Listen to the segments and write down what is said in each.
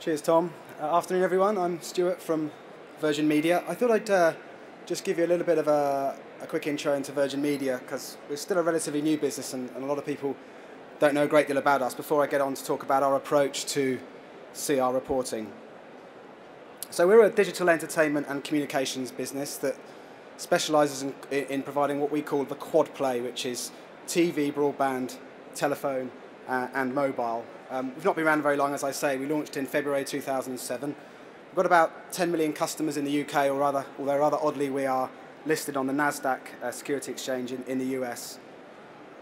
Cheers, Tom. Afternoon, everyone. I'm Stuart from Virgin Media. I thought I'd just give you a little bit of a quick intro into Virgin Media because we're still a relatively new business and a lot of people don't know a great deal about us before I get on to talk about our approach to CR reporting. So we're a digital entertainment and communications business that specialises in providing what we call the quad play, which is TV, broadband, telephone and mobile. We've not been around very long, as I say. We launched in February 2007. We've got about 10 million customers in the UK, although rather oddly we are listed on the NASDAQ security exchange in the US.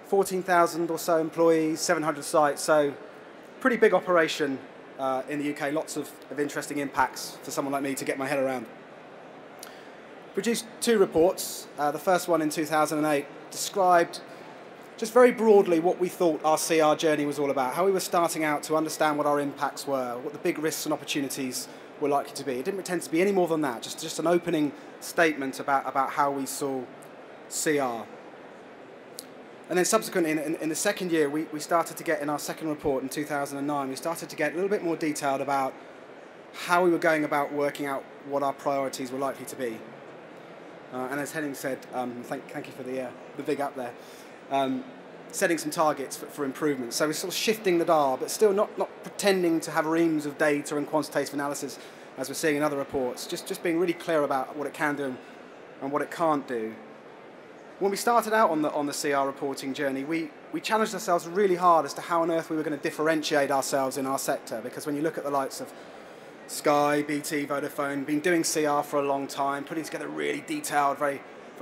14,000 or so employees, 700 sites, so pretty big operation in the UK. Lots of interesting impacts for someone like me to get my head around. Produced two reports. The first one in 2008 described just very broadly what we thought our CR journey was all about, how we were starting out to understand what our impacts were, what the big risks and opportunities were likely to be. It didn't pretend to be any more than that, just an opening statement about how we saw CR. And then subsequently, in the second year, we started to get, in our second report in 2009, we started to get a little bit more detailed about how we were going about working out what our priorities were likely to be. And as Henning said, thank you for the big up there, setting some targets for improvement. So we're sort of shifting the dial, but still not pretending to have reams of data and quantitative analysis, as we're seeing in other reports, just being really clear about what it can do and what it can't do. When we started out on the CR reporting journey, we challenged ourselves really hard as to how on earth we were going to differentiate ourselves in our sector, because when you look at the likes of Sky, BT, Vodafone, been doing CR for a long time, putting together really detailed, very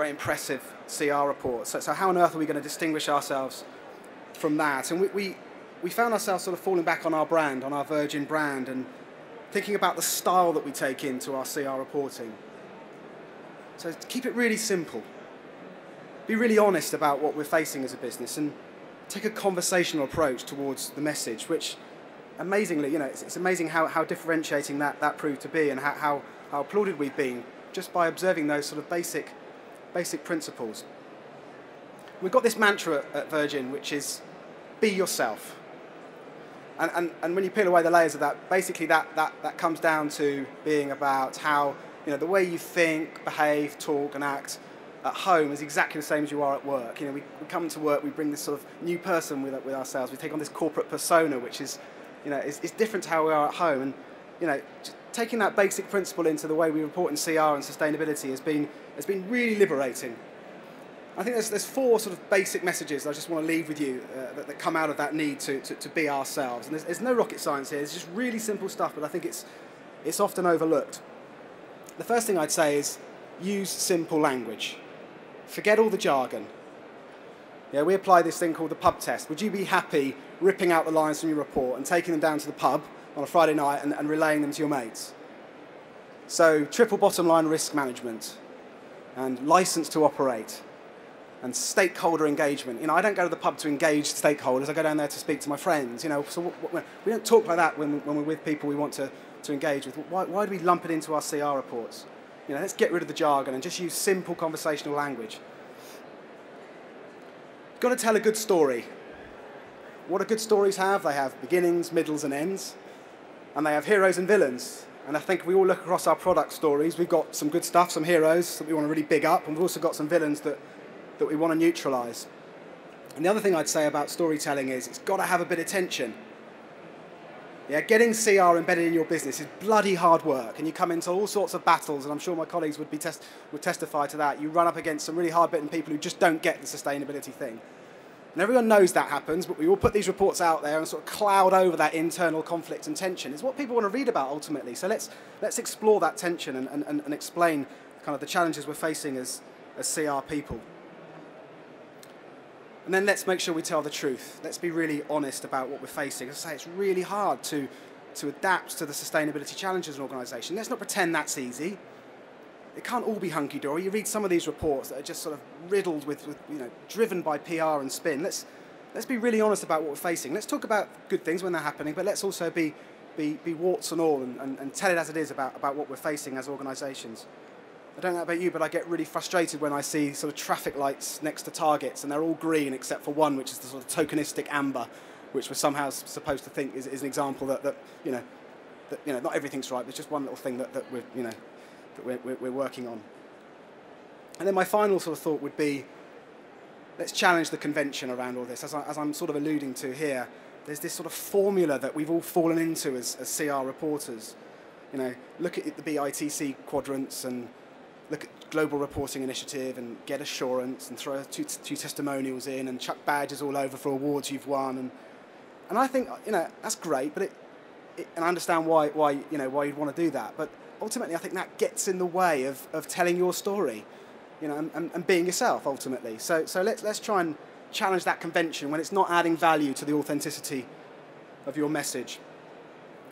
impressive CR reports. So how on earth are we going to distinguish ourselves from that? And we found ourselves sort of falling back on our brand, on our Virgin brand, and thinking about the style that we take into our CR reporting. So keep it really simple. Be really honest about what we're facing as a business and take a conversational approach towards the message, which amazingly, it's amazing how differentiating that proved to be and how applauded we've been just by observing those sort of basic principles. We've got this mantra at Virgin, which is be yourself. And when you peel away the layers of that, basically that comes down to being about how the way you think, behave, talk and act at home is exactly the same as you are at work. We come to work, we bring this sort of new person with ourselves. We take on this corporate persona, which is is different to how we are at home. And taking that basic principle into the way we report in CR and sustainability has been really liberating. I think there's four sort of basic messages I just want to leave with you that come out of that need to be ourselves. And there's no rocket science here. It's just really simple stuff, but I think it's often overlooked. The first thing I'd say is use simple language. Forget all the jargon. We apply this thing called the pub test. Would you be happy ripping out the lines from your report and taking them down to the pub on a Friday night and relaying them to your mates? So triple bottom line risk management and license to operate and stakeholder engagement. I don't go to the pub to engage stakeholders. I go down there to speak to my friends. So we don't talk like that when we're with people we want to engage with. Why do we lump it into our CR reports? Let's get rid of the jargon and just use simple conversational language. You've got to tell a good story. What do good stories have? They have beginnings, middles and ends. And they have heroes and villains. And I think if we all look across our product stories, we've got some good stuff, some heroes that we want to really big up, and we've also got some villains that we want to neutralise. And the other thing I'd say about storytelling is it's got to have a bit of tension. Getting CR embedded in your business is bloody hard work, and you come into all sorts of battles, and I'm sure my colleagues would testify to that. You run up against some really hard-bitten people who just don't get the sustainability thing. And everyone knows that happens, but we all put these reports out there and sort of cloud over that internal conflict and tension. It's what people want to read about ultimately. So let's explore that tension and explain kind of the challenges we're facing as CR people. And then let's make sure we tell the truth. Let's be really honest about what we're facing. As I say, it's really hard to adapt to the sustainability challenges of an organisation. Let's not pretend that's easy. It can't all be hunky-dory. You read some of these reports that are just sort of riddled with driven by PR and spin. Let's be really honest about what we're facing. Let's talk about good things when they're happening, but let's also be warts and all and tell it as it is about what we're facing as organisations. I don't know about you, but I get really frustrated when I see sort of traffic lights next to targets and they're all green except for one, which is the sort of tokenistic amber, which we're somehow supposed to think is an example that that, you know, not everything's right, but it's just one little thing that we're, you know, that we're working on. And then my final sort of thought would be, let's challenge the convention around all this. As I'm sort of alluding to here, there's this sort of formula that we've all fallen into as CR reporters. You know, look at the BITC quadrants and look at Global Reporting Initiative and get assurance and throw two testimonials in and chuck badges all over for awards you've won. And I think, you know, that's great, but and I understand why you'd want to do that. But ultimately, I think that gets in the way of telling your story, you know, and being yourself ultimately. So let's try and challenge that convention when it's not adding value to the authenticity of your message.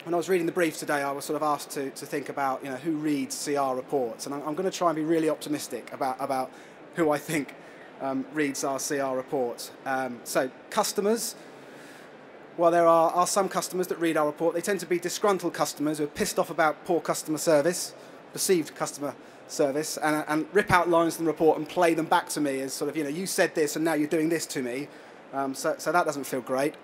When I was reading the brief today, I was sort of asked to think about, you know, who reads CR reports, and I'm going to try and be really optimistic about who I think reads our CR reports. So customers, well, there are some customers that read our report. They tend to be disgruntled customers who are pissed off about poor customer service, perceived customer service, and rip out lines from the report and play them back to me as sort of, you know, you said this and now you're doing this to me. So that doesn't feel great.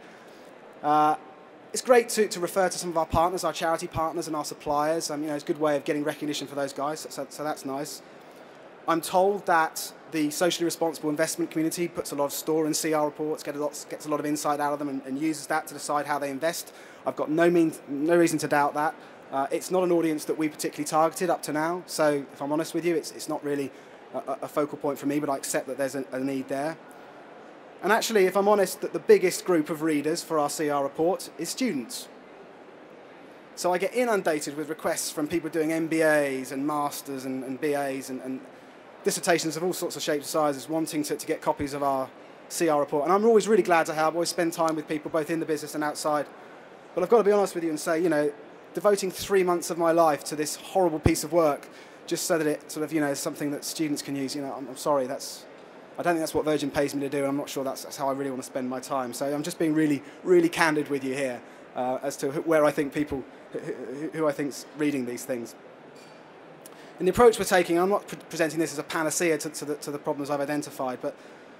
It's great to refer to some of our partners, our charity partners and our suppliers. You know, it's a good way of getting recognition for those guys, so that's nice. I'm told that the socially responsible investment community puts a lot of store in CR reports, gets a lot of insight out of them and uses that to decide how they invest. I've got no reason to doubt that. It's not an audience that we particularly targeted up to now, so if I'm honest with you, it's not really a focal point for me, but I accept that there's a need there. And actually, if I'm honest, that the biggest group of readers for our CR report is students. So I get inundated with requests from people doing MBAs and masters and BAs and dissertations of all sorts of shapes and sizes wanting to get copies of our CR report. And I'm always really glad to help. I always spend time with people both in the business and outside. But I've got to be honest with you and say, you know, devoting 3 months of my life to this horrible piece of work just so that it sort of, you know, is something that students can use, you know, I'm sorry, I don't think that's what Virgin pays me to do, and I'm not sure that's how I really want to spend my time. So I'm just being really, really candid with you here as to where I think people, who I think's reading these things. And the approach we're taking, I'm not presenting this as a panacea to the problems I've identified, but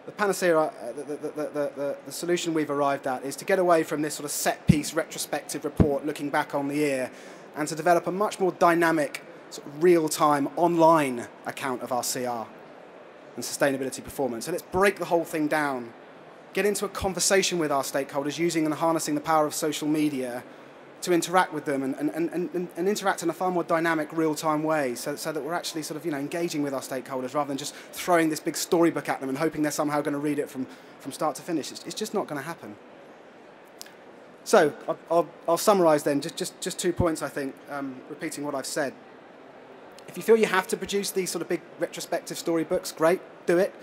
the panacea, the solution we've arrived at is to get away from this sort of set-piece retrospective report looking back on the year and to develop a much more dynamic, sort of real-time online account of our CR and sustainability performance. So let's break the whole thing down, get into a conversation with our stakeholders using and harnessing the power of social media to interact with them and interact in a far more dynamic, real-time way so that we're actually sort of, you know, engaging with our stakeholders rather than just throwing this big storybook at them and hoping they're somehow going to read it from start to finish. It's just not going to happen. So I'll summarise then, just 2 points, I think, repeating what I've said. If you feel you have to produce these sort of big retrospective storybooks, great, do it.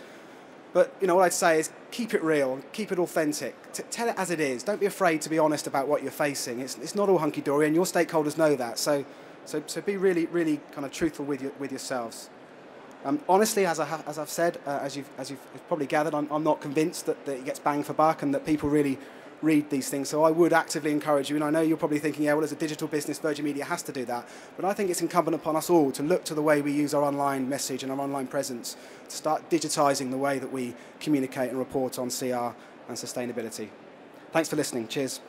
But, you know, what I'd say is keep it real, keep it authentic, tell it as it is. Don't be afraid to be honest about what you're facing. It's not all hunky-dory, and your stakeholders know that. So be really, really kind of truthful with yourselves. Honestly, as I've said, as you've probably gathered, I'm not convinced that it gets bang for buck and that people really read these things. So I would actively encourage you, and I know you're probably thinking, yeah, well, as a digital business, Virgin Media has to do that. But I think it's incumbent upon us all to look to the way we use our online message and our online presence to start digitising the way that we communicate and report on CR and sustainability. Thanks for listening. Cheers.